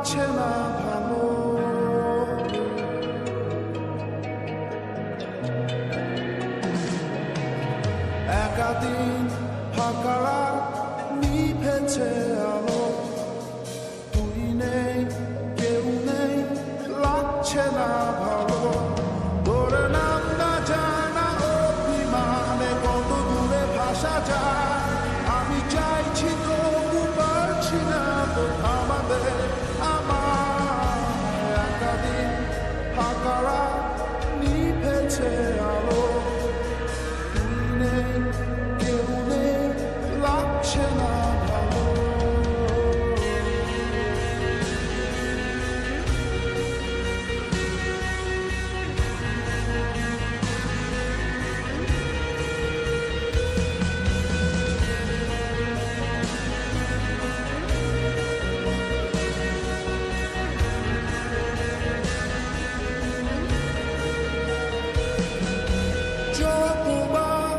লাগছে না ভালো। একাদিন ফাঁকা রাত নিভেছে আলো, তুই নেই কেউ নেই লাগছে না ভালো। তোর নাম না জানা অভিমানে কত দূরে ভাষা যায়, আমি চাইছি তবু পারছি না তো থামাতে আমার। একাদিন ফাঁকা রাত নিভেছে আলো, তুই নেই কেউ নেই লাগছে না ভালো। যতবার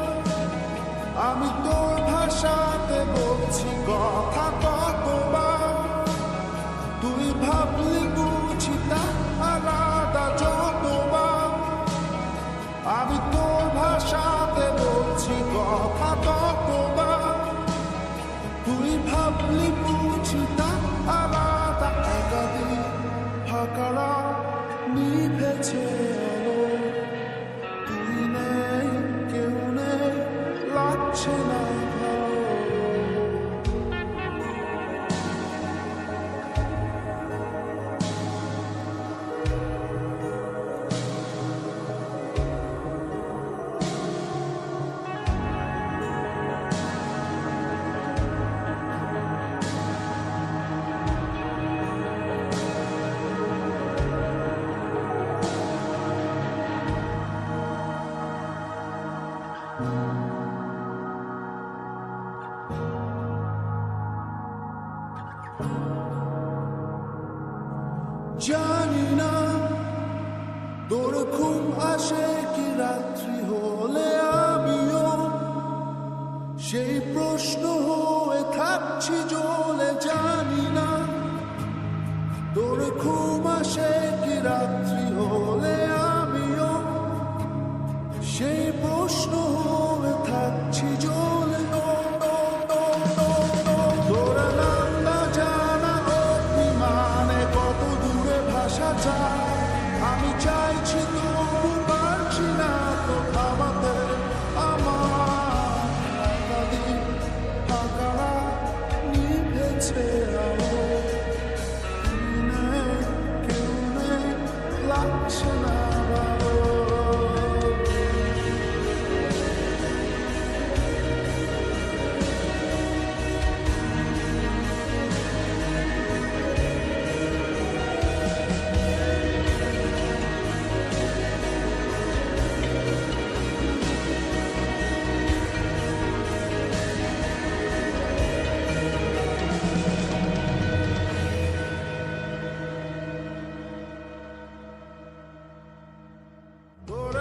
আমি তোর ভাষাতে বলছি কথা, কতবার তুই ভাবলি বুঝি তা আলাদা। যতবার আমি তোর ভাষাতে বলছি কথা, ততবার তুই ভাবলি বুঝি তা আলাদা। একাদিন ফাঁকা রাত নিভেছে আলো, তুই নেই কেউ নেই লাগছে না ভালো। জানি না তোর ঘুম আসে কি রাত্রি হলে, আমিও সেই প্রশ্ন হয়ে থাকছি জ্বলে। জানি না তোর ঘুম আসে কি রাত্রি হলে, আমিও সেই প্রশ্ন হয়ে থাকছি জ্বলে। তোর নাম না জানা অভিমানে কত দূরে ভাষা যায়, আমি চাইছি তবু পারছি না তো থামাতে আমার। একাদিন ফাঁকা রাত নিভেছে আলো, তুই নেই কেউ নেই লাগছে না ভালো। তোর